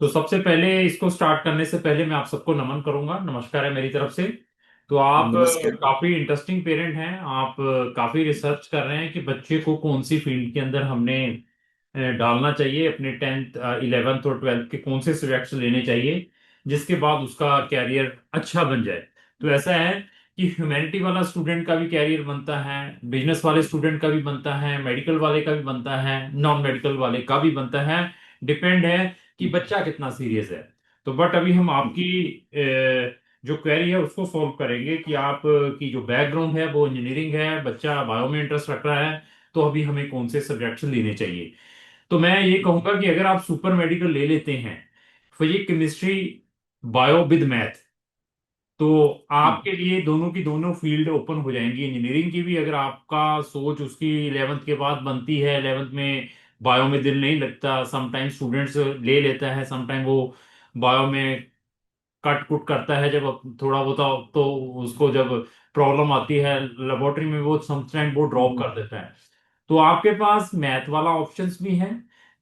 तो सबसे पहले इसको स्टार्ट करने से पहले मैं आप सबको नमन करूंगा, नमस्कार है मेरी तरफ से। तो आप नमस्कार। काफी इंटरेस्टिंग पेरेंट हैं। आप काफी रिसर्च कर रहे हैं कि बच्चे को कौन सी फील्ड के अंदर हमने डालना चाहिए, अपने 10th 11th और 12th के कौन से सब्जेक्ट्स लेने चाहिए जिसके बाद उसका कैरियर अच्छा बन जाए। तो ऐसा है कि ह्यूमैनिटी वाला स्टूडेंट का भी कैरियर बनता है, बिजनेस वाले स्टूडेंट का भी बनता है, मेडिकल वाले का भी बनता है, नॉन मेडिकल वाले का भी बनता है। डिपेंड है कि बच्चा कितना सीरियस है। तो बट अभी हम आपकी जो क्वेरी है उसको सॉल्व करेंगे कि आप की जो बैकग्राउंड है वो इंजीनियरिंग है, बच्चा बायो में इंटरेस्ट रख रहा है, तो अभी हमें कौन से सब्जेक्ट्स लेने चाहिए। तो मैं ये कहूंगा कि अगर आप सुपर मेडिकल ले लेते हैं, physics chemistry bio with math, तो आपके लिए दोनों की दोनों फील्ड ओपन हो जाएंगी। इंजीनियरिंग की भी अगर आपका सोच उसकी 11th के बाद बनती है, 11th में बायो में दिल नहीं लगता, समटाइम स्टूडेंट्स ले लेता है, समटाइम वो बायो में कट कुट करता है जब थोड़ा बहुत, तो उसको जब प्रॉब्लम आती है लेबोरेटरी में वो समटाइम वो ड्रॉप कर देता है। तो आपके पास मैथ वाला ऑप्शंस भी है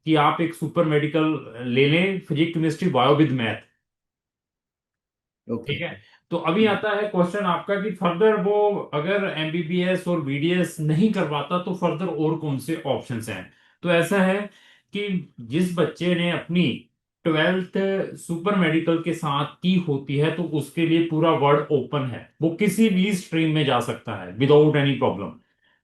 कि आप एक सुपर मेडिकल ले लें, physics chemistry bio with math. Okay. ठीक है। तो अभी आता है क्वेश्चन आपका कि फर्दर वो अगर एमबीबीएस और बीडीएस नहीं करवाता तो फर्दर और कौन से ऑप्शंस हैं। तो ऐसा है कि जिस बच्चे ने अपनी 12th सुपर मेडिकल के साथ की होती है तो उसके लिए पूरा वर्ल्ड ओपन है, वो किसी भी स्ट्रीम में जा सकता है विदाउट एनी प्रॉब्लम।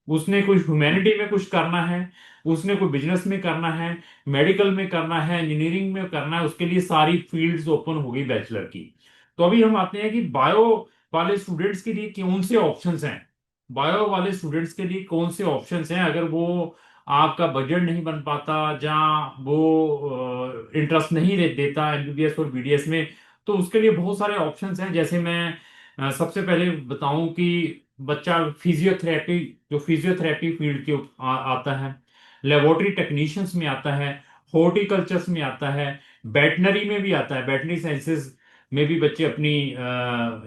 उसने कुछ ह्यूमैनिटी में कुछ करना है, उसने कोई बिजनेस में करना है, मेडिकल में करना है, इंजीनियरिंग में करना है, उसके लिए सारी फील्ड्स ओपन हो गई बैचलर की। तो अभी हम आते हैं कि बायो वाले स्टूडेंट्स के लिए कौन से ऑप्शंस हैं। बायो वाले स्टूडेंट्स के लिए कौन से ऑप्शंस हैं अगर वो आपका बजट नहीं बन पाता, जहाँ वो इंटरेस्ट नहीं देता एमबीबीएस और बीडीएस में, तो उसके लिए बहुत सारे ऑप्शंस हैं। जैसे मैं सबसे पहले बताऊं कि बच्चा फिजियोथेरेपी, जो फिजियोथेरेपी फील्ड के आता है, लेबोरेटरी टेक्नीशियंस में आता है, हॉर्टिकल्चर्स में आता है, वेटनरी में भी आता है, वेटनरी साइंसेज में भी बच्चे अपनी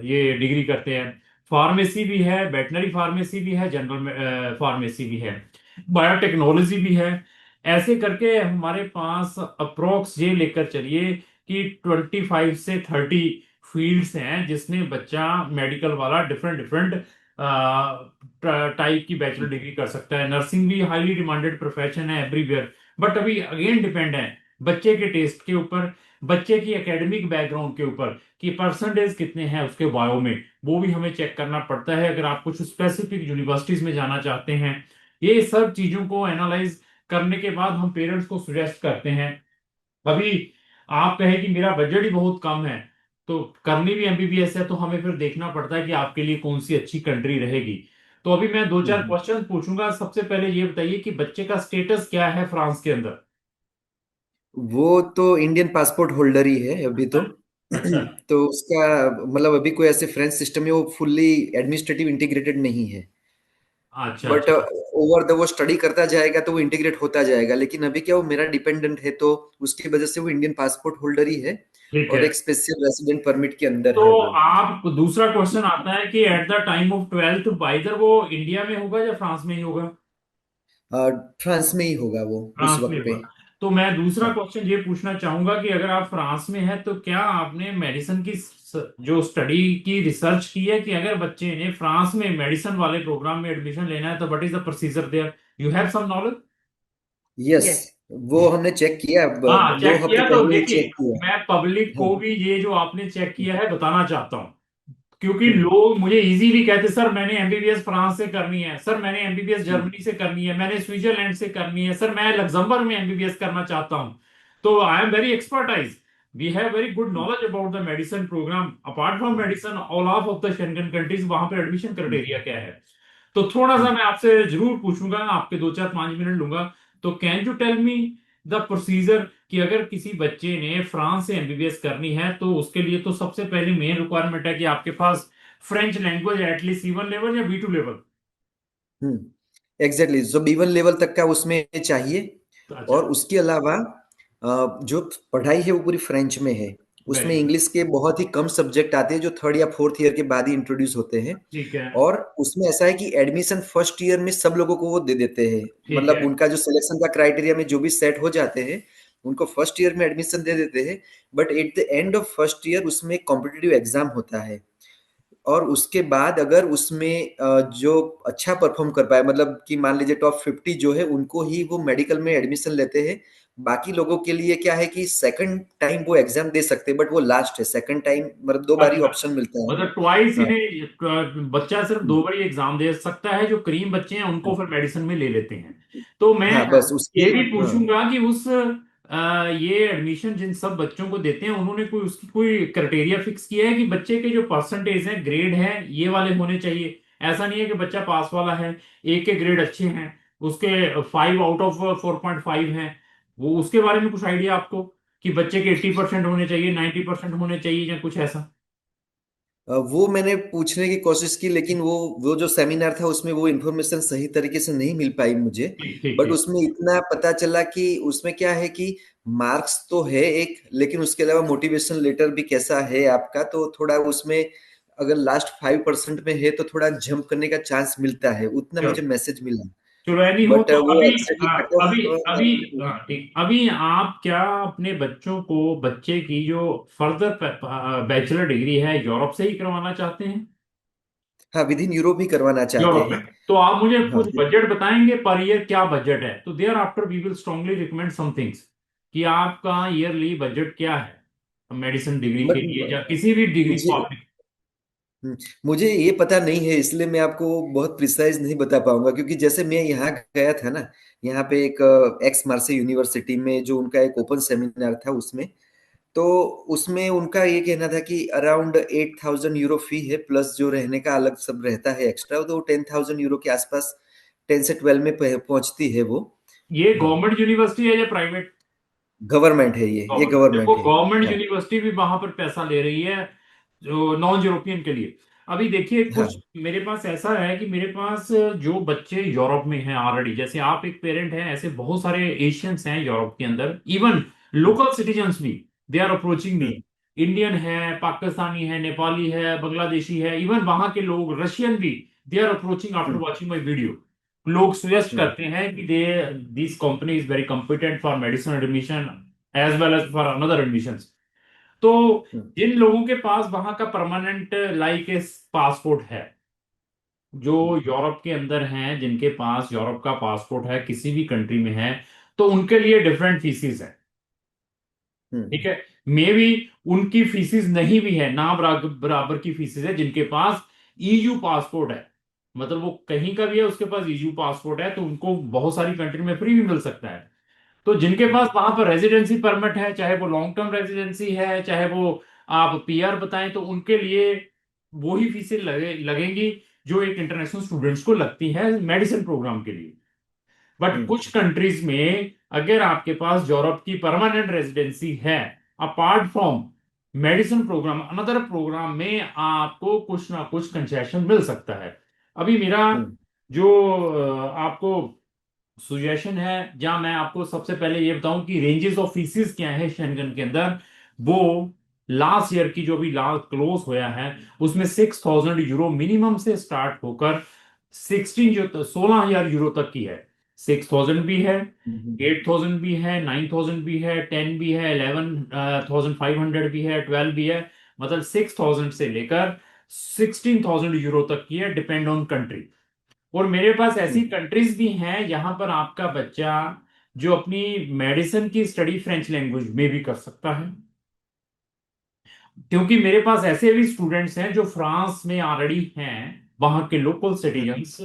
ये डिग्री करते हैं। फार्मेसी भी है, वेटनरी फार्मेसी भी है, जनरल फार्मेसी भी है, बायोटेक्नोलॉजी भी है। ऐसे करके हमारे पास अप्रोक्स ये लेकर चलिए कि 25 से 30 फील्ड्स हैं जिसमें बच्चा मेडिकल वाला डिफरेंट डिफरेंट टाइप की बैचलर डिग्री कर सकता है। नर्सिंग भी हाईली डिमांडेड प्रोफेशन है एवरीवेयर। बट अभी अगेन डिपेंड है बच्चे के टेस्ट के ऊपर, बच्चे की एकेडमिक बैकग्राउंड के ऊपर कि परसेंटेज कितने हैं उसके बायो में, वो भी हमें चेक करना पड़ता है अगर आप कुछ स्पेसिफिक यूनिवर्सिटीज में जाना चाहते हैं। ये सब चीजों को एनालाइज करने के बाद हम पेरेंट्स को सुजेस्ट करते हैं। अभी आप कहें कि मेरा बजट ही बहुत कम है, तो करनी भी एमबीबीएस है, तो हमें फिर देखना पड़ता है कि आपके लिए कौन सी अच्छी कंट्री रहेगी। तो अभी मैं दो चार हम्म। क्वेश्चन पूछूंगा। सबसे पहले ये बताइए कि बच्चे का स्टेटस क्या है फ्रांस के अंदर। वो तो इंडियन पासपोर्ट होल्डर ही है अभी तो। अच्छा। तो उसका मतलब अभी कोई ऐसे फ्रेंच सिस्टम में वो फुल्ली एडमिनिस्ट्रेटिव इंटीग्रेटेड नहीं है। अच्छा बट अच्छा। ओवर द वो स्टडी करता जाएगा तो वो इंटीग्रेट होता जाएगा, लेकिन अभी क्या वो मेरा डिपेंडेंट है तो उसकी वजह से वो इंडियन पासपोर्ट होल्डर ही है ठीक और है। एक स्पेशल रेसिडेंट परमिट के अंदर तो है वो। आप दूसरा क्वेश्चन आता है कि at the time of 12th बाइदर वो इंडिया में होगा या फ्रांस में ही होगा। फ्रांस में ही होगा वो उस फ्रांस में वक्त पे। होगा। तो मैं दूसरा हाँ। क्वेश्चन ये पूछना चाहूंगा कि अगर आप फ्रांस में हैं तो क्या आपने मेडिसिन की जो स्टडी की रिसर्च की है कि अगर बच्चे ने फ्रांस में मेडिसिन वाले प्रोग्राम में एडमिशन लेना है तो what is the procedure there, you have some knowledge. Yes, वो हमने चेक किया, हाँ, दो चेक हफ्ते किया। तो पहले ही देखिए, चेक किया। मैं पब्लिक हाँ। को भी ये जो आपने चेक किया है बताना चाहता हूँ, क्योंकि हम्म। लोग मुझे इजीली कहते सर मैंने एमबीबीएस फ्रांस से करनी है, सर मैंने एमबीबीएस हम्म। जर्मनी से करनी है, मैंने स्विट्जरलैंड से करनी है, सर मैं लग्जमबर्ग में एमबीबीएस करना चाहता हूँ। तो I am very expertise, we have very good knowledge about the medicine programme apart from medicine all of the Schengen countries, वहां पर एडमिशन क्राइटेरिया क्या है। तो थोड़ा सा हम्म। मैं आपसे जरूर पूछूंगा, आपके 2 4 5 मिनट लूंगा। तो can you tell me the procedure कि अगर किसी बच्चे ने फ्रांस से एमबीबीएस करनी है तो उसके लिए तो सबसे पहले मेन रिक्वायरमेंट है कि आपके पास French language at least C1 level या B2 लेवल। एग्जैक्टली, जो B1 लेवल तक का उसमें चाहिए। अच्छा। और उसके अलावा जो पढ़ाई है वो पूरी फ्रेंच में है। उसमें वेरी गुड। इंग्लिश के बहुत ही कम सब्जेक्ट आते हैं जो थर्ड या फोर्थ ईयर के बाद ही इंट्रोड्यूस होते हैं। ठीक है। और उसमें ऐसा है कि एडमिशन फर्स्ट ईयर में सब लोगों को वो दे देते हैं। ठीक मतलब है। उनका जो सिलेक्शन का क्राइटेरिया में जो भी सेट हो जाते हैं उनको फर्स्ट ईयर में एडमिशन दे देते हैं, but at the end of first year उसमें कॉम्पिटिटिव एग्जाम होता है। और उसके बाद अगर उसमें जो अच्छा परफॉर्म कर पाए, मतलब कि मान लीजिए टॉप 50 जो है उनको ही वो मेडिकल में एडमिशन लेते हैं। बाकी लोगों के लिए क्या है कि सेकंड टाइम वो एग्जाम दे सकते हैं, बट वो लास्ट है, सेकंड टाइम मतलब 2 बारी अच्छा, ऑप्शन मिलता है। मतलब ट्वाइस हाँ। इन्हें बच्चा सिर्फ 2 बार एग्जाम दे सकता है, जो करीम बच्चे हैं उनको फिर मेडिसिन में ले लेते हैं। तो मैं हाँ बस उसके। ये भी हाँ। पूछूंगा कि उस ये एडमिशन जिन सब बच्चों को देते हैं उन्होंने कोई उसकी कोई क्राइटेरिया फिक्स किया है कि बच्चे के जो परसेंटेज है, ग्रेड है, ये वाले होने चाहिए? ऐसा नहीं है कि बच्चा पास वाला है, एक के ग्रेड अच्छे हैं, उसके 5 आउट ऑफ 4.5 हैं, वो उसके बारे में कुछ आइडिया आपको कि बच्चे के 80% होने चाहिए, 90% होने चाहिए, या कुछ ऐसा? वो मैंने पूछने की कोशिश की, लेकिन वो जो सेमिनार था उसमें वो इन्फॉर्मेशन सही तरीके से नहीं मिल पाई मुझे। ठीक ठीक बट ठीक। उसमें इतना पता चला कि उसमें क्या है कि मार्क्स तो है एक, लेकिन उसके अलावा मोटिवेशन लेटर भी कैसा है आपका, तो थोड़ा उसमें अगर लास्ट 5% में है तो थोड़ा जंप करने का चांस मिलता है, उतना चलो मुझे मैसेज मिला। चलो, एनी हो बट तो वो अभी एग्जैक्टली कट ऑफ। अभी अभी ठीक, अभी आप क्या अपने बच्चों को, बच्चे की जो फर्दर बैचलर डिग्री है, यूरोप से ही करवाना चाहते हैं? हाँ, विद इन यूरोप ही करवाना चाहते यूरोप में? हैं। तो आप मुझे हाँ। कुछ बजट बताएंगे पर ईयर, क्या बजट है? तो thereafter we will strongly recommend some things कि आपका ईयरली बजट क्या है मेडिसिन डिग्री के बट लिए या किसी भी डिग्री को मुझे आप। हम्म, मुझे ये पता नहीं है, इसलिए मैं आपको बहुत प्रिसाइज नहीं बता पाऊंगा, क्योंकि जैसे मैं यहाँ गया था ना, यहाँ पे एक एक्स मार्से यूनिवर्सिटी में जो उनका एक ओपन सेमिनार था उसमें, तो उसमें उनका ये कहना था कि अराउंड 8,000 यूरो फी है, प्लस जो रहने का अलग सब रहता है एक्स्ट्रा, तो 10,000 यूरो के आसपास 10 से 12 में पहुंचती है वो। ये गवर्नमेंट यूनिवर्सिटी है या प्राइवेट? गवर्नमेंट है, ये गवर्नमेंट, देखो गवर्नमेंट है। गवर्नमेंट हाँ। यूनिवर्सिटी भी वहां पर पैसा ले रही है जो नॉन यूरोपियन के लिए। अभी देखिए, कुछ हाँ। मेरे पास ऐसा है कि मेरे पास जो बच्चे यूरोप में हैं ऑलरेडी, जैसे आप एक पेरेंट हैं, ऐसे बहुत सारे एशियंस हैं यूरोप के अंदर, इवन हम्म। लोकल सिटीजन्स भी, they are approaching me. Hmm. Indian है, पाकिस्तानी है, नेपाली है, बांग्लादेशी है, इवन वहां के लोग, रशियन भी, they are approaching after hmm. Watching my video. लोग सजेस्ट हम्म। करते हैं कि they this company is very competent for medicine admission as well as for another admissions. तो हम्म। जिन लोगों के पास वहां का परमानेंट लाइक पासपोर्ट है, जो यूरोप के अंदर हैं, जिनके पास यूरोप का पासपोर्ट है, किसी भी कंट्री में है, तो उनके लिए डिफरेंट फीसिस है। ठीक हम्म। है, मे भी उनकी फीसिस नहीं भी है, ना बराबर बराबर की फीसिस है जिनके पास ईयू पासपोर्ट है। मतलब वो कहीं का भी है, उसके पास ईयू पासपोर्ट है, तो उनको बहुत सारी कंट्री में फ्री भी मिल सकता है। तो जिनके पास वहां पर रेजिडेंसी परमिट है, चाहे वो लॉन्ग टर्म रेजिडेंसी है, चाहे वो आप पीआर बताएं, तो उनके लिए वो ही फीसें लगेंगी जो एक इंटरनेशनल स्टूडेंट्स को लगती है मेडिसिन प्रोग्राम के लिए। But hmm. कुछ कंट्रीज में अगर आपके पास यूरोप की परमानेंट रेजिडेंसी है, apart from medicine programme, another programme में आपको कुछ ना कुछ कंसेशन मिल सकता है। अभी मेरा हम्म। जो आपको सुजेशन है, जहां मैं आपको सबसे पहले ये बताऊं कि रेंजेस ऑफ फीसिस क्या है शेंगन के अंदर, वो लास्ट ईयर की जो भी लास्ट क्लोज होया है, उसमें 6,000 यूरो मिनिमम से स्टार्ट होकर 16,000 यूरो तक की है। 6,000 भी है, हम्म। 8,000 भी है, 9,000 भी है, 10 भी है, 11,500 भी है, 12 भी है। मतलब 6,000 से लेकर 16,000 यूरो तक की है, डिपेंड ऑन कंट्री। और मेरे पास ऐसी हम्म। कंट्रीज भी हैं जहां पर आपका बच्चा जो अपनी मेडिसिन की स्टडी फ्रेंच लैंग्वेज में भी कर सकता है। क्योंकि मेरे पास ऐसे भी स्टूडेंट्स हैं जो फ्रांस में ऑलरेडी हैं, वहां के लोकल हम्म। सिटीजन्स,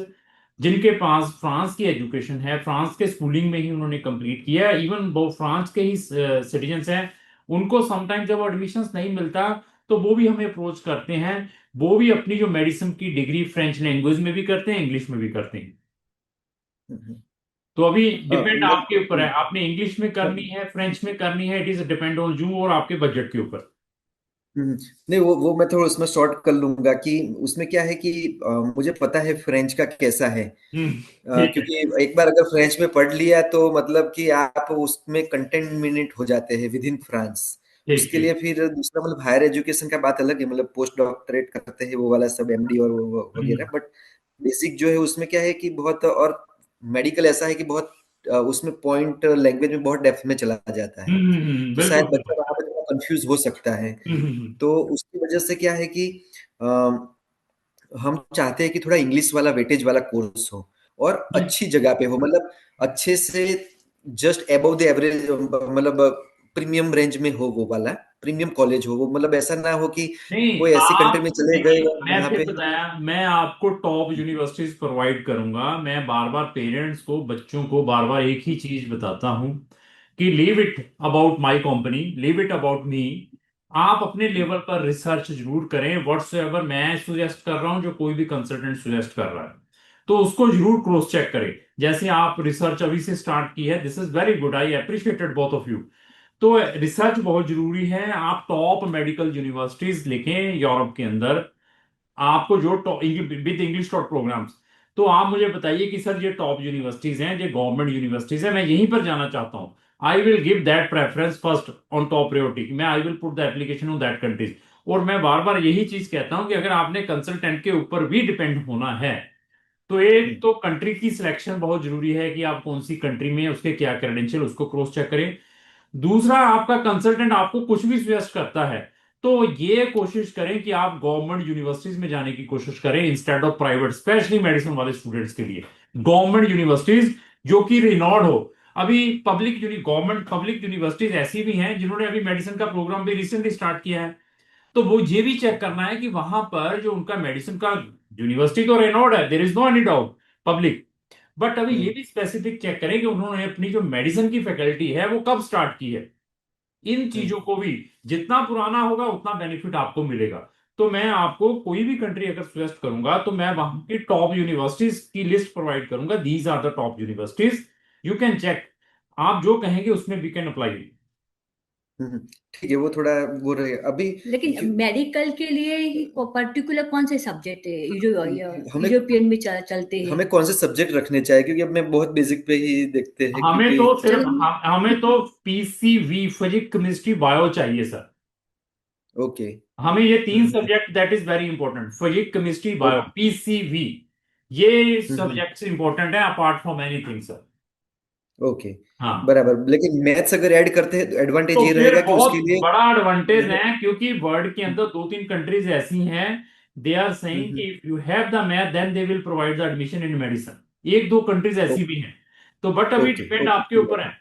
जिनके पास फ्रांस की एजुकेशन है, फ्रांस के स्कूलिंग में ही उन्होंने कंप्लीट किया है, इवन वो फ्रांस के ही सिटीजन्स हैं। उनको समटाइम जब एडमिशन्स नहीं मिलता, तो वो भी हमें अप्रोच करते हैं। वो भी अपनी जो मेडिसिन की डिग्री फ्रेंच लैंग्वेज में भी करते हैं, इंग्लिश में भी करते हैं। हम्म। तो अभी डिपेंड मैं आपके ऊपर है, आपने इंग्लिश में करनी हाँ। है, फ्रेंच में करनी है, it is depend on you और आपके बजट के ऊपर। हम्म। नहीं, वो मैं थोड़ा उसमें शॉर्ट कर लूंगा कि उसमें क्या है कि मुझे पता है फ्रेंच का कैसा है। ठीक है। क्योंकि एक बार अगर फ्रेंच में पढ़ लिया तो मतलब कि आप उसमें कंटेमिनेट हो जाते हैं विद इन फ्रांस। ठीक उसके लिए ठीक। फिर दूसरा मतलब हायर एजुकेशन का बात अलग है, मतलब पोस्ट डॉक्टरेट करते हैं वो वाला सब, एमडी और वो हम्म, वगैरह। बट बेसिक जो है उसमें क्या है कि बहुत, और मेडिकल ऐसा है कि बहुत उसमें पॉइंट लैंग्वेज में बहुत डेप्थ में चला जाता है, तो शायद बिल्कुल बच्चा बिल्कुल। वहां पर थोड़ा कंफ्यूज हो सकता है। तो उसकी वजह से क्या है कि हम चाहते हैं कि थोड़ा इंग्लिश वाला वेटेज वाला कोर्स हो और हम्म। अच्छी जगह पे हो, मतलब अच्छे से जस्ट अबव द एवरेज, मतलब प्रीमियम रेंज में हो, वो वाला प्रीमियम कॉलेज हो वो, मतलब ऐसा ना हो कि नहीं कोई ऐसी कंट्री आप में चले गए देखिए, और मैं वहां फिर पे हम। बताया, मैं आपको टॉप यूनिवर्सिटीज प्रोवाइड करूंगा। मैं बार बार पेरेंट्स को, बच्चों को बार बार एक ही चीज बताता हूं कि leave it about my company, leave it about me. आप अपने लेवल पर रिसर्च जरूर करें। व्हाट्स एवर मैं सुजेस्ट कर रहा हूं, जो कोई भी कंसल्टेंट सुजेस्ट कर रहा है, तो उसको जरूर क्रॉस चेक करें। जैसे आप रिसर्च अभी से स्टार्ट की है, this is very good, I appreciated both of you. तो रिसर्च बहुत जरूरी है। आप टॉप मेडिकल यूनिवर्सिटीज लिखें यूरोप के अंदर, आपको जो विद इंग्लिश टॉप प्रोग्राम्स। तो आप मुझे बताइए कि सर ये टॉप यूनिवर्सिटीज हैं, ये गवर्नमेंट यूनिवर्सिटीज हैं, मैं यहीं पर जाना चाहता हूँ। I will give that preference first on top priority, मैं I will put the application on that countries. और मैं बार बार यही चीज कहता हूँ कि अगर आपने कंसल्टेंट के ऊपर भी डिपेंड होना है, तो एक हम्म, तो कंट्री की सिलेक्शन बहुत जरूरी है कि आप कौन सी कंट्री में, उसके क्या क्रेडेंशियल, उसको क्रॉस चेक करें। दूसरा, आपका कंसल्टेंट आपको कुछ भी सजेस्ट करता है, तो ये कोशिश करें कि आप गवर्नमेंट यूनिवर्सिटीज में जाने की कोशिश करें instead of private, specially medicine वाले स्टूडेंट्स के लिए गवर्नमेंट यूनिवर्सिटीज जो कि रिनॉर्ड हो। अभी गवर्नमेंट पब्लिक यूनिवर्सिटीज ऐसी भी हैं जिन्होंने अभी मेडिसिन का प्रोग्राम भी रिसेंटली स्टार्ट किया है। तो वो ये भी चेक करना है कि वहां पर जो उनका मेडिसिन का यूनिवर्सिटी तो रेनोड है, there is no any doubt, public. But अभी ये हम्म, भी स्पेसिफिक चेक करें कि उन्होंने अपनी जो मेडिसिन की फैकल्टी है वो कब स्टार्ट की है। इन हम्म, चीजों को भी, जितना पुराना होगा उतना बेनिफिट आपको मिलेगा। तो मैं आपको कोई भी कंट्री अगर सजेस्ट करूंगा, तो मैं वहां की टॉप यूनिवर्सिटीज की लिस्ट प्रोवाइड करूंगा। These are the top universities, you can check. आप जो कहेंगे उसमें वी कैन अप्लाई। हम्म, ठीक है, वो थोड़ा वो रहे अभी। लेकिन क्यों- मेडिकल के लिए पर्टिकुलर कौन से सब्जेक्ट है हमें यूरोपियन में चलते हैं? हमें कौन से सब्जेक्ट रखने चाहिए, क्योंकि अब मैं बहुत बेसिक पे ही देखते हैं, हमें क्योंकि तो सिर्फ चलो। हमें तो पीसीवी, फिजिक्स केमिस्ट्री बायो चाहिए सर। ओके। हमें ये तीन हम्म, subject, that is very important, physics chemistry bio, okay. PCB. ये हम्म, सब्जेक्ट्स इंपॉर्टेंट है apart from anything sir. Okay, हाँ, बराबर। लेकिन मैथ्स अगर ऐड करते हैं तो एडवांटेज तो ये फिर रहेगा कि उसके बहुत लिए बड़ा एडवांटेज मैंने। है, क्योंकि वर्ल्ड के अंदर दो तीन कंट्रीज ऐसी हैं, दे आर सेइंग कि hmm, if you have the math then they will provide the admission in medicine. एक दो कंट्रीज ऐसी भी हैं। तो बट अभी ओके, डिपेंड आपके ओके। ऊपर है।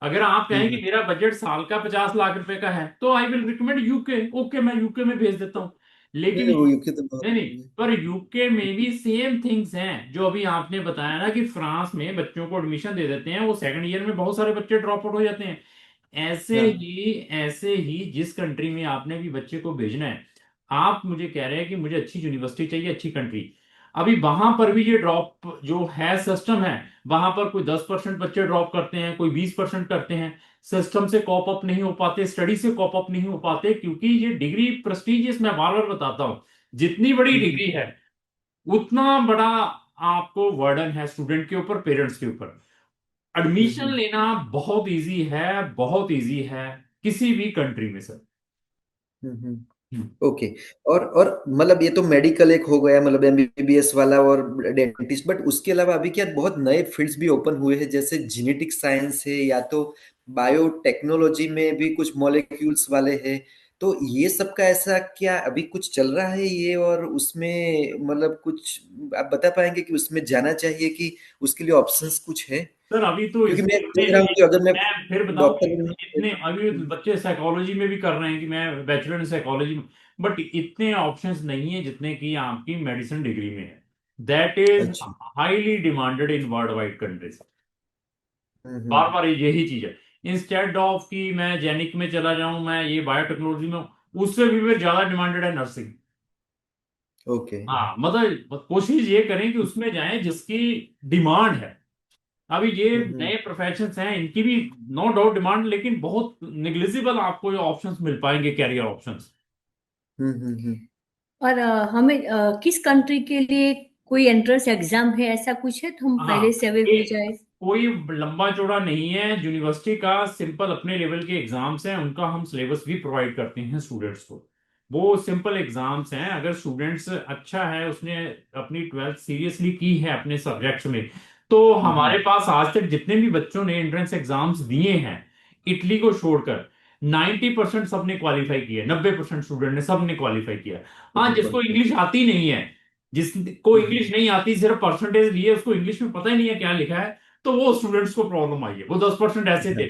अगर आप कहें कि हम्म, मेरा बजट साल का 50 लाख रुपए का है, तो I will recommend UK. Okay, मैं यूके में भेज देता हूँ। लेकिन नहीं, वो यूके तो बहुत। नहीं नहीं, पर यूके में भी सेम थिंग्स हैं जो अभी आपने बताया ना, कि फ्रांस में बच्चों को एडमिशन दे देते हैं, वो सेकंड ईयर में बहुत सारे बच्चे ड्रॉप आउट हो जाते हैं। हाँ। ऐसे ही जिस कंट्री में आपने भी बच्चे को भेजना है, आप मुझे कह रहे हैं कि मुझे अच्छी यूनिवर्सिटी चाहिए, अच्छी कंट्री, अभी वहां पर भी ये ड्रॉप जो है सिस्टम है, वहां पर कोई 10% बच्चे ड्रॉप करते हैं, कोई 20% करते हैं। सिस्टम से कॉप अप नहीं हो पाते, स्टडी से कॉप अप नहीं हो पाते, क्योंकि ये डिग्री प्रेस्टिजियस, मैं बार बार बताता हूँ, जितनी बड़ी हम्म, डिग्री है उतना बड़ा आपको वर्डन है स्टूडेंट के ऊपर, पेरेंट्स के ऊपर। एडमिशन हम्म, लेना बहुत इजी है, बहुत इजी है, किसी भी कंट्री में सर। हम्म। हम्म। ओके। और मतलब ये तो मेडिकल एक हो गया, मतलब एमबीबीएस वाला और डेंटिस्ट, बट उसके अलावा अभी क्या बहुत नए फील्ड्स भी ओपन हुए हैं, जैसे जेनेटिक साइंस है, या तो बायोटेक्नोलॉजी में भी कुछ मॉलिक्यूल्स वाले हैं। तो ये सब का ऐसा क्या अभी कुछ चल रहा है ये, और उसमें मतलब कुछ आप बता पाएंगे कि उसमें जाना चाहिए कि उसके लिए ऑप्शंस कुछ है? सर अभी तो क्योंकि इसमें मैं इतने देख रहा हूँ कि अगर मैं मैं फिर बताऊं, डॉक्टर बनूं। इतने अभी बच्चे साइकोलॉजी में भी कर रहे हैं कि मैं बैचलर इन साइकोलॉजी में, बट इतने ऑप्शंस नहीं है जितने की आपकी मेडिसिन डिग्री में है। दैट इज अच्छा। Highly demanded in world wide countries. Hmm, बार बार यही चीज है। इंस्टेड ऑफ कि मैं जेनिक में चला जाऊं, मैं ये बायोटेक्नोलॉजी में हूं, उससे भी फिर ज्यादा डिमांडेड है नर्सिंग। ओके। हाँ, मतलब कोशिश ये करें कि उसमें जाएं जिसकी डिमांड है। अभी ये हम्म, नए प्रोफेशंस हैं, इनकी भी नो डाउट डिमांड, लेकिन बहुत निग्लिजिबल आपको ये ऑप्शंस मिल पाएंगे, कैरियर ऑप्शंस। हम्म। और हमें किस कंट्री के लिए कोई एंट्रेंस एग्जाम है, ऐसा कुछ है तो हम हाँ, पहले से अवेयर ये हो जाए? कोई लंबा चौड़ा नहीं है, यूनिवर्सिटी का सिंपल अपने लेवल के एग्जाम्स हैं, उनका हम सिलेबस भी प्रोवाइड करते हैं स्टूडेंट्स को। वो सिंपल एग्जाम्स हैं, अगर स्टूडेंट्स अच्छा है, उसने अपनी ट्वेल्थ सीरियसली की है अपने सब्जेक्ट्स में, तो हमारे पास आज तक जितने भी बच्चों ने एंट्रेंस एग्जाम्स दिए हैं, इटली को छोड़कर 90% सबने क्वालिफाई किया, 90% स्टूडेंट ने सबने क्वालिफाई किया। हाँ, जिसको इंग्लिश आती नहीं है, जिसको इंग्लिश नहीं आती, सिर्फ परसेंटेज लिए, उसको इंग्लिश में पता ही नहीं है क्या लिखा है, तो वो स्टूडेंट्स को प्रॉब्लम आई है। वो 10% ऐसे थे,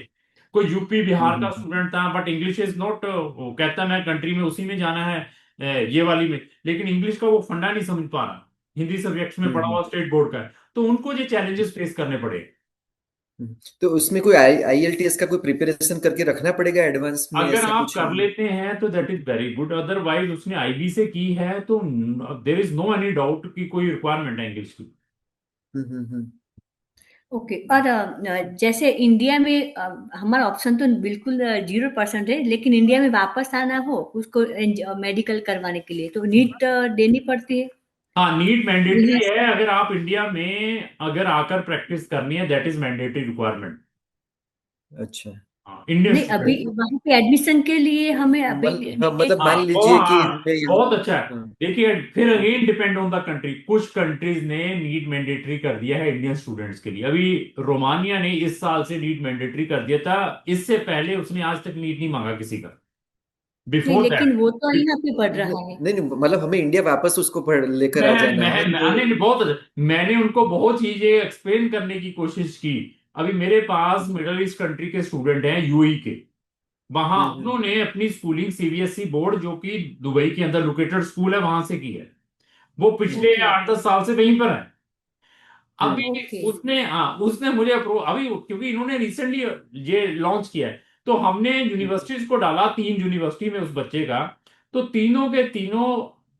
कोई यूपी बिहार का स्टूडेंट था, बट इंग्लिश इज नॉट, वो कहता मैं कंट्री में उसी में जाना है, ये वाली में, लेकिन इंग्लिश का वो फंडा नहीं समझ पा रहा, हिंदी सब्जेक्ट्स में पढ़ा हुआ स्टेट बोर्ड का है, तो उनको ये चैलेंजेस फेस करने पड़े। तो उसमें कोई आईएलटीएस का कोई प्रिपरेशन करके रखना पड़ेगा एडवांस में, अगर ऐसा आप कुछ है? कर लेते हैं तो that is very good, otherwise उसने आईबी से की है तो there is no any doubt कि कोई रिक्वायरमेंट है इंग्लिश की। हम्म। ओके। और जैसे इंडिया में हमारा ऑप्शन तो बिल्कुल 0% है, लेकिन इंडिया में वापस आना हो उसको मेडिकल करवाने के लिए तो नीट देनी पड़ती है हाँ, नीट मैंडेटरी यहाँ से। है, अगर आप इंडिया में अगर आकर प्रैक्टिस करनी है, दैट इज मैंडेटरी रिक्वायरमेंट। अच्छा। हाँ, इंडियन नहीं, अभी स्टूडेंट। वहां पे एडमिशन के लिए हमें अभी हाँ, मतलब हाँ, मान वो लीजिए कि हाँ, हमें बहुत अच्छा है। हाँ, देखिए, फिर again depend on the country, कुछ कंट्रीज ने नीट मैंडेटरी कर दिया है इंडियन स्टूडेंट्स के लिए। अभी रोमानिया ने इस साल से नीट मैंडेटरी कर दिया था, इससे पहले उसने आज तक नीट नहीं मांगा किसी का, नहीं, बिफोर लेकिन वो तो दैट। यहाँ पे पढ़ नहीं रहा है। नहीं नहीं, मतलब हमें इंडिया वापस उसको लेकर आ जाना है तो। बहुत मैंने उनको बहुत चीजें एक्सप्लेन करने की कोशिश की। अभी मेरे पास मिडल ईस्ट कंट्री के स्टूडेंट हैं, यूएई के, वहां हम्म। उन्होंने अपनी स्कूलिंग सीबीएसई बोर्ड, जो कि दुबई के अंदर लोकेटेड स्कूल है, वहां से की है। वो पिछले ओके 8-10 साल से वहीं पर है। अभी ओके उसने मुझे अप्रूव, अभी क्योंकि इन्होंने रिसेंटली ये लॉन्च किया है, तो हमने यूनिवर्सिटीज को डाला, 3 यूनिवर्सिटी में उस बच्चे का, तो तीनों के तीनों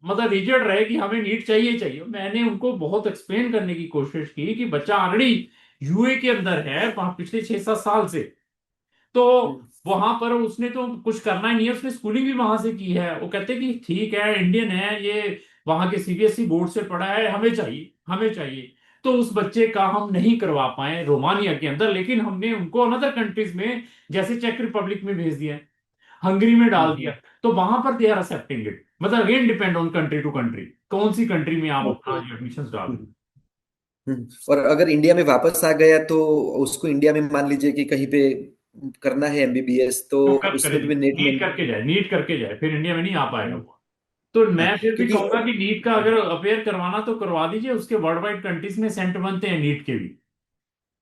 मतलब रिजेक्ट रहे कि हमें नीट चाहिए चाहिए। मैंने उनको बहुत एक्सप्लेन करने की कोशिश की कि बच्चा ऑलरेडी यूए के अंदर है, वहां पिछले 6-7 साल से, तो वहां पर उसने तो कुछ करना ही नहीं है, उसने स्कूलिंग भी वहां से की है। वो कहते कि ठीक है, इंडियन है ये, वहां के सीबीएसई बोर्ड से पढ़ा है, हमें चाहिए, हमें चाहिए। तो उस बच्चे का हम नहीं करवा पाए रोमानिया के अंदर, लेकिन हमने उनको अनदर कंट्रीज में, जैसे चेक रिपब्लिक में भेज दिया, हंगरी में डाल दिया, तो वहां पर दे आर एक्सेप्टिंग इट। मतलब again depend on country to country, कौन सी कंट्री में आप अपना ओके। एडमिशन डाल रहे हो। और अगर इंडिया में वापस आ गया तो उसको इंडिया में मान लीजिए कि कहीं पे करना है एमबीबीएस, तो तो कब करे, उसमें भी नेट में। नीट करके जाए, नीट करके जाए, फिर इंडिया में नहीं आ पाएगा वो। तो हाँ, मैं फिर भी क्योंकि कहूंगा कि नीट का अगर अपेयर करवाना तो करवा दीजिए, उसके वर्ल्ड वाइड कंट्रीज में सेंटर बनते हैं नीट के भी।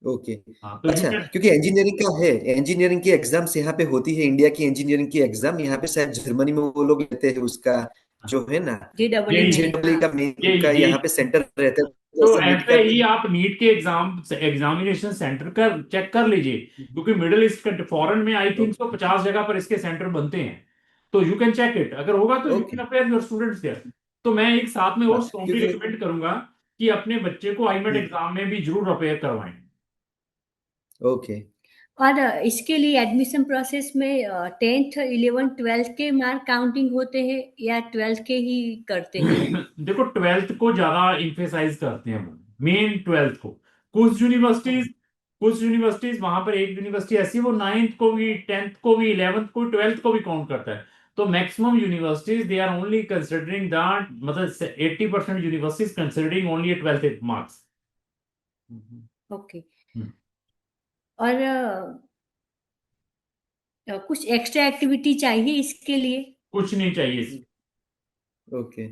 ओके। हाँ, तो यू अच्छा, कैन। क्योंकि इंजीनियरिंग का है, इंजीनियरिंग की एग्जाम्स यहाँ पे होती है, इंडिया की इंजीनियरिंग की एग्जाम यहाँ पे शायद जर्मनी में वो लोग लेते हैं उसका, जो है ना, जे डबल ई यही में। जेडब्ल्यू हाँ का मेन यही का यही यहाँ पे सेंटर रहता है, तो जैसे नीट ऐसे का ही भी। आप नीट के एग्जामिनेशन सेंटर का चेक कर लीजिए, क्योंकि मिडिल ईस्ट फॉरेन में आई थिंक तो 50 जगह पर इसके सेंटर बनते हैं। तो यू कैन चेक इट, अगर होगा तो you okay. Can appear your students there. तो मैं एक साथ में और हाँ, स्ट्रॉन्गली क्योंकि रिकमेंड करूंगा कि अपने बच्चे को आईमेट एग्जाम में भी जरूर अपेयर करवाएं। ओके। और इसके लिए एडमिशन प्रोसेस में 10th 11th 12th के मार्क काउंटिंग होते हैं या 12th के ही करते हैं? देखो, 12th को ज्यादा इंफेसाइज करते हैं वो, मेन 12th को। कुछ यूनिवर्सिटीज कुछ यूनिवर्सिटीज वहां पर, एक यूनिवर्सिटी ऐसी है, वो 9th को भी, 10th को भी, 11th को, 12th को भी काउंट करता है। तो maximum universities they are only considering that, मतलब 80% universities considering only 12th marks. Okay. और कुछ एक्स्ट्रा एक्टिविटी चाहिए इसके लिए? कुछ नहीं चाहिए। ओके।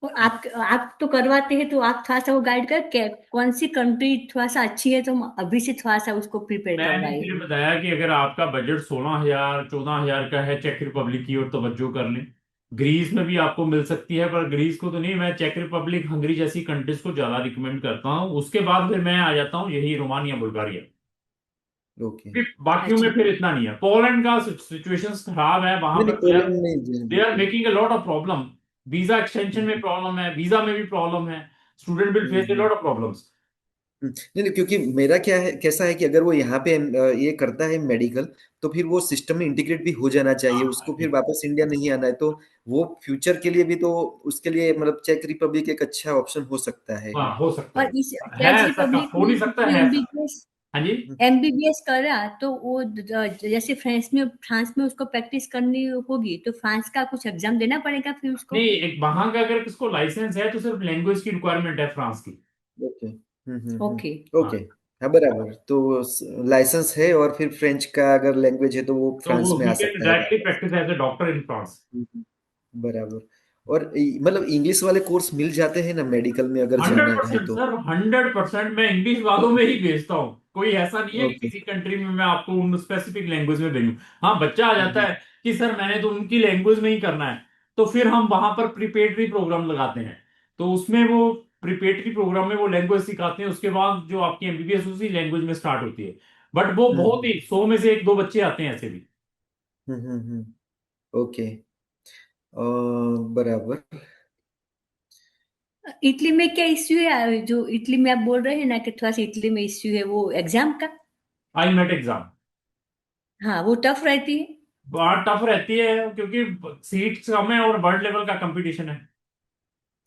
और आप तो करवाते हैं, तो आप थोड़ा सा वो गाइड कर के कौन सी कंट्री थोड़ा सा अच्छी है तो हम अभी से थोड़ा सा उसको प्रिपेयर मैंने करवाए। इसलिए बताया कि अगर आपका बजट 16,000 14,000 का है, चेक रिपब्लिक की ओर तवज्जो कर लें। ग्रीस में भी आपको मिल सकती है, पर ग्रीस को तो नहीं, मैं चेक रिपब्लिक, हंगरी जैसी कंट्रीज को ज्यादा रिकमेंड करता हूँ। उसके बाद फिर मैं आ जाता हूँ यही रोमानिया, बुल्गारिया। ओके। फिर बाकियों में अच्छा। फिर इतना नहीं है। पोलैंड का सिचुएशन खराब है, वहां नहीं नहीं, पर पोलैंड में दे आर बिल्कुल। Making a lot of problem. Visa extension में प्रॉब्लम है, वीजा में भी प्रॉब्लम है, student will face A hmm. Lot of problems. नहीं नहीं, क्योंकि मेरा क्या है, कैसा है कि अगर वो यहाँ पे ये करता है मेडिकल, तो फिर वो सिस्टम में इंटीग्रेट भी हो जाना चाहिए, उसको फिर वापस इंडिया नहीं आना है, तो वो फ्यूचर के लिए भी, तो उसके लिए मतलब चेक रिपब्लिक एक अच्छा ऑप्शन हो सकता है। हाँ, हो सकता और इस है चेक ऐसा, रिपब्लिक हो में नहीं सकता है ऐसा। एमबीबीएस हाँ जी। एमबीबीएस करा तो वो जैसे फ्रांस में उसको प्रैक्टिस करनी होगी तो फ्रांस का कुछ एग्जाम देना पड़ेगा फिर उसको? नहीं, एक वहां का अगर किसको लाइसेंस है तो सिर्फ लैंग्वेज की रिक्वायरमेंट है फ्रांस की। ओके। ओके। ओके। हाँ बराबर, तो लाइसेंस है और फिर फ्रेंच का अगर लैंग्वेज है तो वो तो फ्रांस वो में ही आ कैन सकता है डायरेक्टली वापस। Practice as a doctor in France. Hmm, बराबर। और मतलब इंग्लिश वाले कोर्स मिल जाते हैं ना मेडिकल में अगर हंड्रेड जाना है परसेंट तो? सर, 100%। मैं इंग्लिश वालों में ही भेजता हूँ। कोई ऐसा नहीं है कि ओके। किसी कंट्री में मैं आपको उन स्पेसिफिक लैंग्वेज में भेजूं। हाँ, बच्चा आ जाता है कि सर मैंने तो उनकी लैंग्वेज में ही करना है, तो फिर हम वहां पर प्रिपेटरी प्रोग्राम लगाते हैं। तो उसमें वो प्रिपेटरी प्रोग्राम में वो लैंग्वेज सिखाते हैं, उसके बाद जो आपकी एमबीबीएस उसी लैंग्वेज में स्टार्ट होती है। बट वो बहुत ही 100 में से एक दो बच्चे आते हैं ऐसे भी। ओके। बराबर। इटली में क्या इश्यू है, जो इटली में आप बोल रहे हैं ना कि थोड़ा सा इटली में इश्यू है वो एग्जाम का? आई मेट एग्जाम हाँ, वो टफ रहती है। बहुत टफ रहती है, क्योंकि सीट्स कम है और वर्ल्ड लेवल का कंपटीशन है।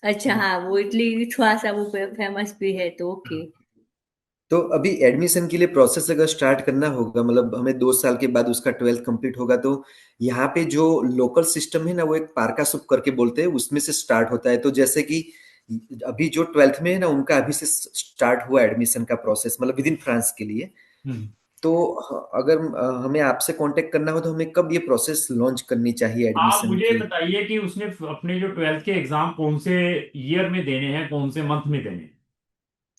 अच्छा, हाँ, वो इटली थोड़ा सा वो फेमस भी है, तो ओके। तो अभी एडमिशन के लिए प्रोसेस अगर स्टार्ट करना होगा, मतलब हमें 2 साल के बाद उसका 12th कंप्लीट होगा, तो यहाँ पे जो लोकल सिस्टम है ना वो एक पार्कासुप करके बोलते हैं, उसमें से स्टार्ट होता है। तो जैसे कि अभी जो 12th में है ना उनका अभी से स्टार्ट हुआ एडमिशन का प्रोसेस, मतलब विद इन फ्रांस के लिए। हम्म। तो अगर हमें आपसे कांटेक्ट करना हो तो हमें कब ये प्रोसेस लॉन्च करनी चाहिए आप एडमिशन मुझे की? बताइए कि उसने अपने जो 12th के एग्जाम कौन से ईयर में देने हैं, कौन से मंथ में देने हैं।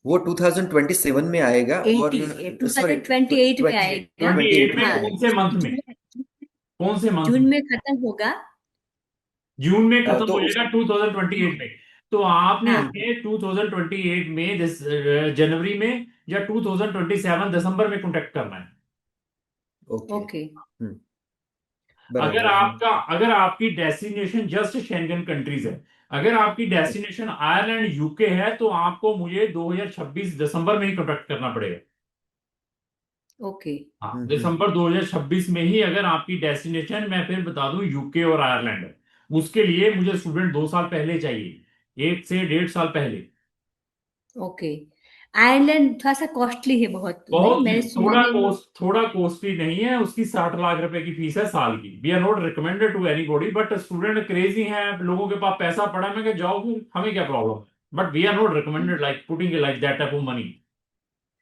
वो 2027 में आएगा, और 80 सॉरी 2028 में 28 आएगा। 28 28 में में हाँ, कौन से आएगा। मंथ में, कौन से मंथ जून में? में खत्म होगा। जून में खत्म तो हो उस जाएगा 2028 में। तो आपने हाँ, हमें 2028 में जनवरी में या 2027 दिसंबर में कांटेक्ट करना है। ओके। ओके, अगर बराबर। आपका अगर आपकी डेस्टिनेशन जस्ट शेंगन कंट्रीज है, अगर आपकी डेस्टिनेशन आयरलैंड यूके है, तो आपको मुझे 2026 दिसंबर में ही कांटेक्ट करना पड़ेगा। ओके, हाँ, हम्म। दिसंबर 2026 में ही अगर आपकी डेस्टिनेशन, मैं फिर बता दूं, यूके और आयरलैंड है, उसके लिए मुझे स्टूडेंट 2 साल पहले चाहिए, 1 से 1.5 साल पहले। ओके। आयरलैंड थोड़ा सा कॉस्टली है बहुत, नहीं बहुत मैंने सुना है। थोड़ा कॉस्टली नहीं है, उसकी 60 लाख रुपए की फीस है साल की। We are not recommended to anybody, but student crazy हैं, लोगों के पास पैसा पड़ा है, मैं क्या जाओ फिर, हमें क्या प्रॉब्लम है, but we are not recommended like putting like that type of money.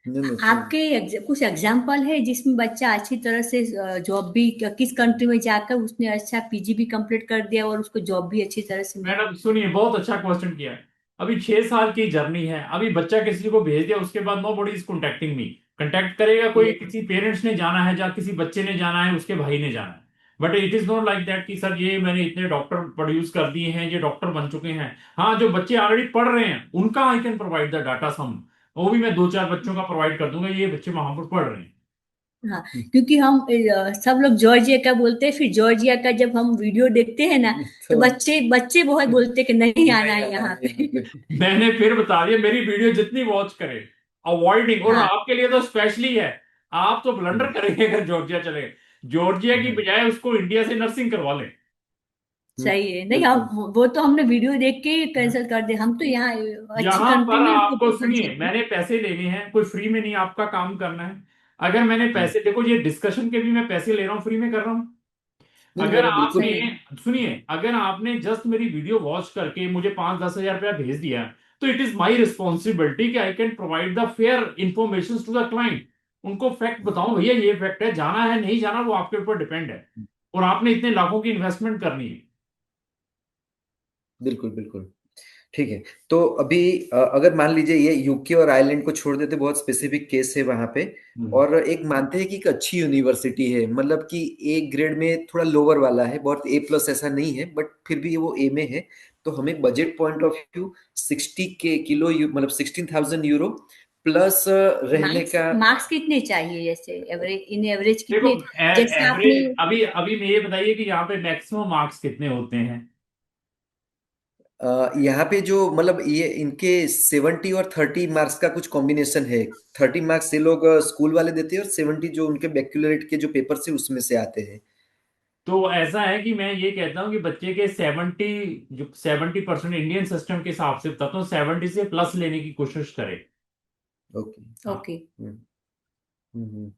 नहीं नहीं आपके कुछ एग्जाम्पल है जिसमें बच्चा अच्छी तरह से जॉब भी, किस कंट्री में जाकर उसने अच्छा पीजी भी कंप्लीट कर दिया और उसको जॉब भी अच्छी तरह से मिली? मैडम सुनिए, बहुत अच्छा क्वेश्चन किया है। अभी 6 साल की जर्नी है, अभी बच्चा किसी को भेज दिया, उसके बाद nobody is contacting me. Contact करेगा कोई, किसी पेरेंट्स ने जाना है या किसी बच्चे ने जाना है, उसके भाई ने जाना है। But it is not like that कि सर ये मैंने इतने डॉक्टर प्रोड्यूस कर दिए हैं, ये डॉक्टर बन चुके हैं। हाँ, जो बच्चे ऑलरेडी पढ़ रहे हैं उनका I can provide the data some, वो भी मैं 2-4 बच्चों का प्रोवाइड कर दूंगा, ये बच्चे वहां पर पढ़ रहे हैं। हाँ, क्योंकि हम सब लोग जॉर्जिया का बोलते हैं, फिर जॉर्जिया का जब हम वीडियो देखते हैं ना, तो तो बच्चे बच्चे बहुत बोलते हैं कि नहीं आना नहीं है आना यहाँ है यहाँ पे। पे। मैंने फिर बता दिया, मेरी वीडियो जितनी वॉच करे, अवॉइडिंग, और हाँ, आपके लिए तो स्पेशली है। आप तो ब्लंडर हम्म, करेंगे अगर जॉर्जिया चले। जॉर्जिया की हम्म, बजाय उसको इंडिया से नर्सिंग करवा लें। सही है। नहीं, हम बिल्कुल। वो तो हमने वीडियो देख के ही कैंसिल कर दे, हम तो यहाँ अच्छी यहां कंट्री पर में आपको प्रेफरेंस सुनिए, करते हैं। मैंने पैसे लेने हैं, कोई फ्री में नहीं आपका काम करना है। अगर मैंने हम्म, पैसे, देखो ये डिस्कशन के भी मैं पैसे ले रहा हूँ, फ्री में कर रहा हूँ। नहीं नहीं अगर नहीं, बिल्कुल। सही है। आपने सुनिए, अगर आपने जस्ट मेरी वीडियो वॉच करके मुझे 5-10 हजार रुपया भेज दिया, तो इट इज माई रिस्पॉन्सिबिलिटी कि I can provide the fair information to the client. उनको फैक्ट बताओ, भैया ये फैक्ट है, जाना है नहीं जाना वो आपके ऊपर डिपेंड है, और आपने इतने लाखों की इन्वेस्टमेंट करनी है। बिल्कुल बिल्कुल। ठीक है। तो अभी अगर मान लीजिए ये यूके और आयरलैंड को छोड़ देते, बहुत स्पेसिफिक केस है वहां पे, हम्म। और एक मानते हैं कि एक अच्छी यूनिवर्सिटी है, मतलब कि ए ग्रेड में थोड़ा लोअर वाला है, बहुत ए प्लस ऐसा नहीं है, बट फिर भी वो ए में है। तो हमें बजट पॉइंट ऑफ व्यू 60 के मतलब 16,000 यूरो प्लस रहने मार्क्स का। मार्क्स कितने चाहिए, जैसे एवरेज, इन एवरेज देखो, कितने? जैसे आपने, एवरेज, अभी अभी मैं ये बताइए कि यहाँ पे मैक्सिमम मार्क्स कितने होते हैं। यहाँ पे जो मतलब ये इनके 70 और 30 मार्क्स का कुछ कॉम्बिनेशन है। 30 मार्क्स ये लोग स्कूल वाले देते हैं, और 70 जो उनके बैक्यूलरेट के जो पेपर से उसमें से आते हैं। तो ऐसा है कि मैं ये कहता हूँ कि बच्चे के 70% इंडियन सिस्टम के हिसाब से बताता हूँ, 70 से प्लस लेने की कोशिश करें। ओके। हाँ। ओके, हम्म, हम्म,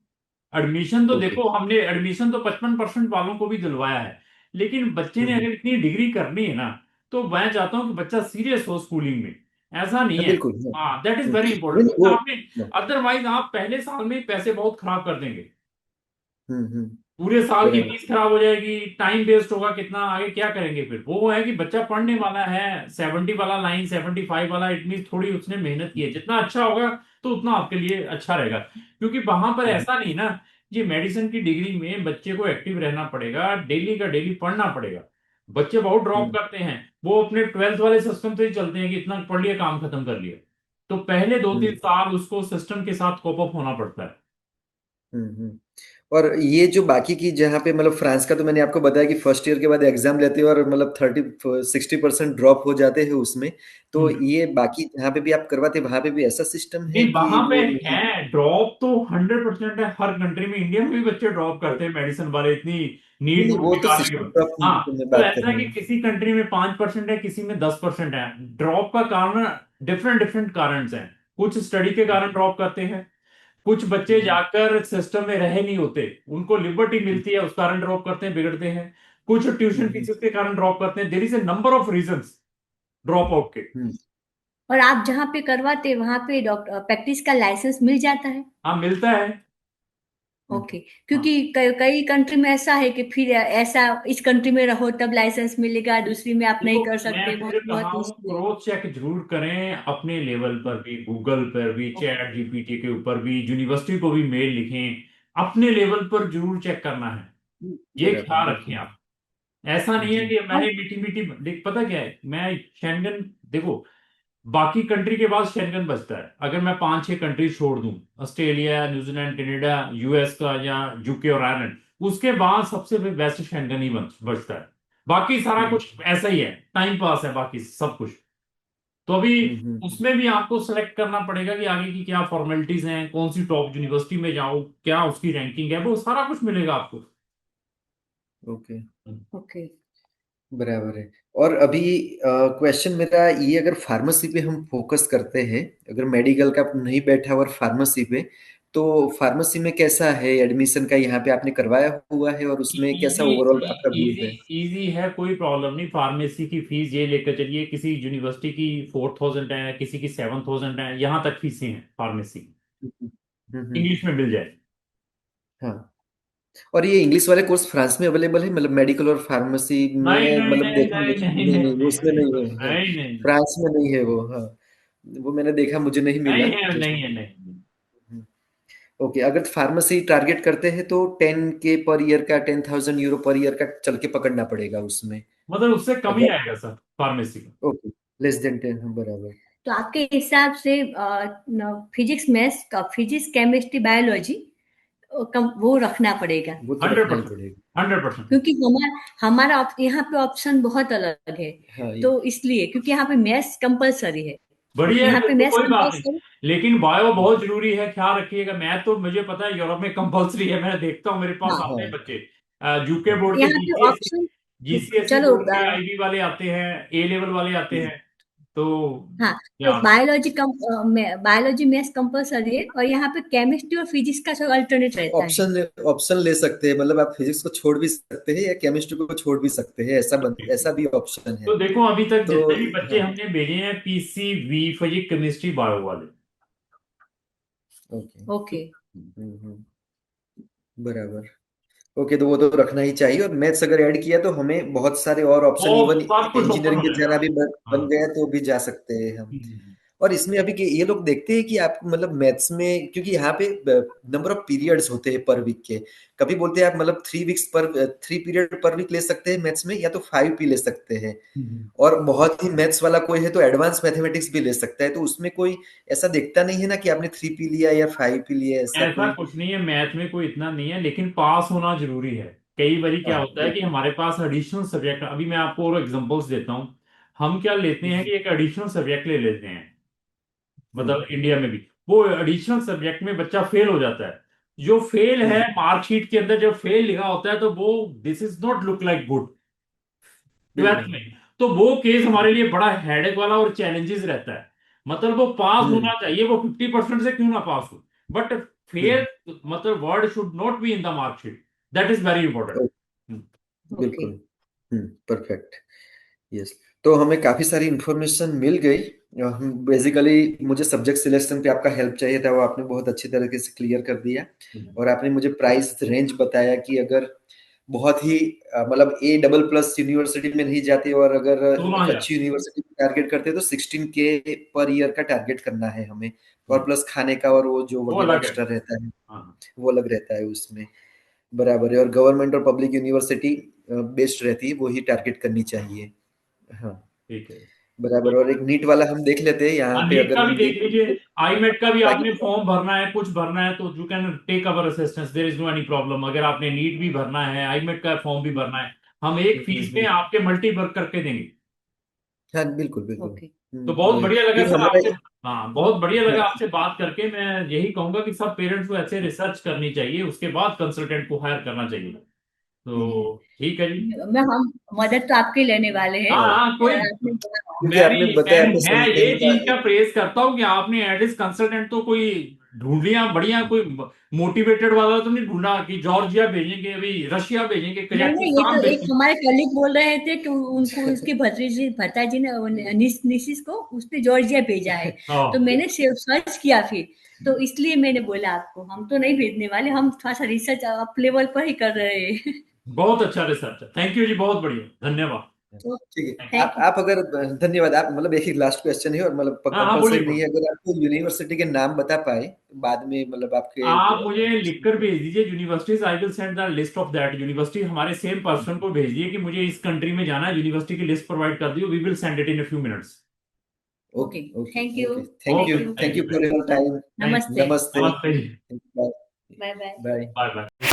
एडमिशन तो ओके। देखो, हमने एडमिशन तो 55% वालों को भी दिलवाया है, लेकिन बच्चे ने हम्म, अगर इतनी डिग्री करनी है ना, तो मैं चाहता हूँ कि बच्चा सीरियस हो स्कूलिंग में। ऐसा नहीं हाँ, है। बिल्कुल। हाँ। हाँ, दैट इज वेरी नहीं इंपॉर्टेंट, नहीं, क्योंकि वो। आपने हाँ, अदरवाइज आप पहले साल में ही पैसे बहुत खराब कर देंगे। हम्म। पूरे साल की बराबर। फीस खराब हो जाएगी, टाइम वेस्ट होगा कितना, आगे क्या करेंगे फिर। वो है कि बच्चा पढ़ने वाला है, 70 वाला लाइन, 75 वाला, इट मीन थोड़ी उसने मेहनत की है, जितना अच्छा होगा तो उतना आपके लिए अच्छा रहेगा। क्योंकि वहां पर हम्म, ऐसा नहीं ना, ये मेडिसिन की डिग्री में बच्चे को एक्टिव रहना पड़ेगा, डेली का डेली पढ़ना पड़ेगा। बच्चे बहुत ड्रॉप हम्म, करते हैं, वो अपने 12th वाले सिस्टम से ही चलते हैं कि इतना पढ़ लिया काम खत्म कर लिया। तो पहले दो हम्म, तीन साल उसको सिस्टम के साथ कोप अप होना पड़ता है। हम्म। और ये जो बाकी की जहाँ पे मतलब फ्रांस का तो मैंने आपको बताया कि फर्स्ट ईयर के बाद एग्जाम लेते हैं और मतलब 30-60% ड्रॉप हो जाते हैं उसमें। तो हम्म। ये बाकी जहाँ पे भी आप करवाते हैं वहां पे भी ऐसा सिस्टम है नहीं, कि वहां पे वो नहीं? है ड्रॉप तो 100% है हर कंट्री में। इंडिया में भी बच्चे ड्रॉप करते हैं मेडिसिन वाले, इतनी नहीं नीट नहीं, नोट वो तो निकालने के सिस्टम बाद। ड्रॉप हाँ, की मैं तो बात कर ऐसा है रहा कि हूँ। किसी कंट्री में 5% है, किसी में 10% है। ड्रॉप का कारण डिफरेंट डिफरेंट कारण हैं। कुछ स्टडी के कारण ड्रॉप करते हैं, कुछ बच्चे हम्म, जाकर सिस्टम में रहे नहीं होते, उनको लिबर्टी हम्म, मिलती है, उस कारण ड्रॉप करते हैं, बिगड़ते हैं। कुछ ट्यूशन हम्म, फीस के कारण ड्रॉप करते हैं। There is a number of reasons drop out के। हम्म, और आप जहाँ पे करवाते वहां पे डॉक्टर प्रैक्टिस का लाइसेंस मिल जाता है? हाँ, मिलता है। ओके। हाँ, क्योंकि कई कंट्री में ऐसा है कि फिर ऐसा इस कंट्री में रहो तब लाइसेंस मिलेगा, दूसरी में आप नहीं देखो, कर मैं सकते, फिर बहुत कहा बहुत हूँ मुश्किल है। क्रॉस चेक जरूर करें अपने लेवल पर भी, गूगल पर भी, चैट जीपीटी के ऊपर भी, यूनिवर्सिटी को भी मेल लिखें, अपने लेवल पर जरूर चेक करना है। ये बराबर, ख्याल रखें बिल्कुल। आप। ऐसा नहीं है जी। कि और मैंने मीठी मीठी देख, पता क्या है, मैं शेंगन, देखो, बाकी कंट्री के बाद शेंगन बचता है। अगर मैं 5-6 कंट्री छोड़ दूं, ऑस्ट्रेलिया, न्यूजीलैंड, कनाडा, यूएस का या यूके और आयरलैंड, उसके बाद सबसे बेस्ट शेंगन ही बचता है। बाकी सारा हम्म, कुछ ऐसा ही है, टाइम पास है बाकी सब कुछ। तो अभी हम्म। उसमें भी आपको सेलेक्ट करना पड़ेगा कि आगे की क्या फॉर्मेलिटीज हैं, कौन सी टॉप यूनिवर्सिटी में जाऊं, क्या उसकी रैंकिंग है, वो सारा कुछ मिलेगा आपको। ओके। ओके। बराबर है। और अभी क्वेश्चन मेरा ये, अगर फार्मेसी पे हम फोकस करते हैं, अगर मेडिकल का नहीं बैठा और फार्मेसी पे, तो फार्मेसी में कैसा है एडमिशन का? यहाँ पे आपने करवाया हुआ है और उसमें कैसा इजी ओवरऑल आपका व्यू इजी है? इजी है, कोई प्रॉब्लम नहीं। फार्मेसी की फीस ये लेकर चलिए, किसी यूनिवर्सिटी की 4000 है, किसी की 7000 है, यहाँ तक फीसें हैं फार्मेसी। हम्म, हम्म। इंग्लिश में मिल जाए। हाँ। और ये इंग्लिश वाले कोर्स फ्रांस में अवेलेबल है, मतलब मेडिकल और फार्मेसी नहीं में, नहीं मतलब नहीं देखा नहीं मुझे नहीं नहीं, नहीं नहीं वो नहीं उसमें नहीं नहीं है। हाँ, नहीं नहीं फ्रांस में नहीं है वो। हाँ, वो मैंने देखा, मुझे नहीं नहीं मिला। है, जस्ट। नहीं है, नहीं। ओके, अगर फार्मेसी टारगेट करते हैं तो 10K पर ईयर का, 10,000 यूरो पर ईयर का चल के पकड़ना पड़ेगा उसमें। मतलब उससे कम ही अगर। आएगा सर फार्मेसी का। ओके। लेस देन 10, हाँ, बराबर। तो आपके हिसाब से फिजिक्स मैथ्स का, फिजिक्स केमिस्ट्री बायोलॉजी वो रखना पड़ेगा? वो तो हंड्रेड रखना ही परसेंट पड़ेगा। 100%। क्योंकि हमारा यहाँ पे ऑप्शन बहुत अलग है। हाँ, ये। तो इसलिए, क्योंकि यहाँ पे मैथ्स कंपलसरी है। बढ़िया है यहाँ पे फिर तो मैथ्स कोई बात नहीं। कंपलसरी। लेकिन बायो बहुत जरूरी है, ख्याल रखिएगा। मैं तो, मुझे पता है यूरोप में कंपलसरी है, मैं देखता हूँ मेरे पास हाँ, आते हैं हाँ, बच्चे, यूके बोर्ड के, यहाँ पे जीसीएस ऑप्शन। जीसीएसई चलो बोर्ड के, आईबी वाले आते हैं, ए लेवल वाले आते हैं। तो हाँ, तो या बायोलॉजी मैथ्स कंपलसरी है, और यहाँ पे केमिस्ट्री और फिजिक्स का सब अल्टरनेट रहता है। ऑप्शन ले सकते हैं, मतलब आप फिजिक्स को छोड़ भी सकते हैं या केमिस्ट्री को छोड़ भी सकते हैं, ऐसा भी ऑप्शन है। तो देखो, अभी तक तो जितने भी बच्चे हाँ। हमने भेजे हैं, पीसीबी, फिजिक्स, केमिस्ट्री, बायो वाले। ओके। ओके। बराबर। ओके, तो वो तो रखना ही चाहिए। और मैथ्स अगर ऐड किया तो हमें बहुत सारे और ऑप्शन, वो इवन सब कुछ ओपन इंजीनियरिंग हो में जाएगा। जाना भी बन हाँ। गया तो भी जा सकते हैं हम। हम्म। और इसमें अभी के ये लोग देखते हैं कि आप मतलब मैथ्स में, क्योंकि यहाँ पे नंबर ऑफ पीरियड्स होते हैं पर वीक के। कभी बोलते हैं आप मतलब 3 वीक्स पर, 3 पीरियड पर वीक ले सकते हैं मैथ्स में, या तो 5 भी ले सकते हैं। हम्म। और बहुत ही मैथ्स वाला कोई है तो एडवांस मैथमेटिक्स भी ले सकता है। तो उसमें कोई ऐसा देखता नहीं है ना कि आपने 3 पी लिया या 5 पी लिया, ऐसा ऐसा कोई? कुछ नहीं है, मैथ में कोई इतना नहीं है, लेकिन पास होना जरूरी है। कई बारी क्या हाँ, होता है कि बिल्कुल। हमारे पास एडिशनल सब्जेक्ट, अभी मैं आपको और एग्जांपल्स देता हूँ। हम क्या लेते हैं हम्म, कि एक एडिशनल सब्जेक्ट ले लेते हैं, हम्म, मतलब इंडिया में भी वो एडिशनल सब्जेक्ट में बच्चा फेल हो जाता है। जो फेल है, हम्म, मार्कशीट के अंदर जब फेल लिखा होता है, तो वो this is not look like good twelfth बिल्कुल। में। तो वो केस हमारे लिए बड़ा हेडेक वाला और चैलेंजेस रहता है। मतलब वो पास हम्म, होना चाहिए, वो 50% से क्यों ना पास हो, बट हम्म। फेल, मतलब word should not be in the marksheet. That is very oh, important. Okay. बिल्कुल। परफेक्ट। यस। तो हमें काफी सारी इंफॉर्मेशन मिल गई। बेसिकली मुझे सब्जेक्ट सिलेक्शन पे आपका हेल्प चाहिए था, वो आपने बहुत अच्छी तरीके से क्लियर कर दिया। और आपने मुझे प्राइस रेंज बताया कि अगर बहुत ही मतलब A++ यूनिवर्सिटी में नहीं जाते और अगर एक 16,000। अच्छी यूनिवर्सिटी टारगेट करते हैं तो 16K पर ईयर का टारगेट करना है हमें, और प्लस खाने का और वो जो वो वगैरह अलग है। एक्स्ट्रा रहता है हाँ वो अलग रहता है उसमें। बराबर है। और गवर्नमेंट और पब्लिक यूनिवर्सिटी बेस्ट रहती है, वो ही टारगेट करनी चाहिए। हाँ ठीक है। बराबर। और एक नीट वाला हम देख लेते हैं यहाँ हाँ, पे, नीट अगर का भी हम देख लीजिए, देख आईमेट का भी ताकि। आपने फॉर्म भरना है, कुछ भरना है तो you can take our assistance, there is no any problem. अगर आपने नीट भी भरना है, आईमेट का फॉर्म भी भरना है, हम एक फीस में हम्म। आपके मल्टी वर्क करके देंगे। हाँ बिल्कुल बिल्कुल। ओके। तो बहुत बढ़िया लगा क्योंकि सर हमारा आपसे। हाँ, बहुत बढ़िया हाँ, लगा आपसे बात करके। मैं यही कहूंगा कि सब पेरेंट्स को ऐसे रिसर्च करनी चाहिए, उसके बाद कंसल्टेंट को हायर करना चाहिए। हम्म, तो ठीक है जी। मैं हम मदद तो आपके लेने वाले हैं। हाँ हाँ, कोई, आपने बोला। क्योंकि मैं आपने भी बताया आपने मैं ये संविधान का। चीज का प्रेज करता हूँ कि आपने एडिस कंसल्टेंट तो कोई ढूंढ लिया बढ़िया, कोई मोटिवेटेड वाला तो नहीं ढूंढा कि जॉर्जिया भेजेंगे, अभी रशिया भेजेंगे, नहीं नहीं, ये कजाकिस्तान तो एक भेजेंगे। हमारे कलीग बोल रहे थे कि उनको उसके भतीजी भताजी ने निशिस को उसने जॉर्जिया भेजा है। तो हाँ, मैंने सर्च किया फिर, तो इसलिए मैंने बोला आपको, हम तो नहीं भेजने वाले, हम थोड़ा सा रिसर्च अप लेवल पर ही कर रहे हैं। बहुत अच्छा रिसर्च है। थैंक यू जी, बहुत बढ़िया, धन्यवाद। तो ठीक है। Thank you. आप अगर धन्यवाद। आप मतलब एक ही लास्ट क्वेश्चन है, और मतलब हाँ हाँ, बोलिए कंपलसरी नहीं बोलिए। है, अगर आपको यूनिवर्सिटी के नाम बता पाए बाद में, मतलब आपके आप मुझे लिखकर भेज दीजिए universities, I will send the list of that university. हमारे सेम पर्सन को भेजिए कि मुझे इस कंट्री में जाना है, यूनिवर्सिटी की लिस्ट प्रोवाइड कर दियो, we will send it in a few minutes. Okay okay. Okay thank you. Okay. Thank you. Thank you. Thank thank you you, for your time. Thank you. नमस्ते। नमस्ते। नमस्ते जी। Bye bye bye. Bye. Bye bye.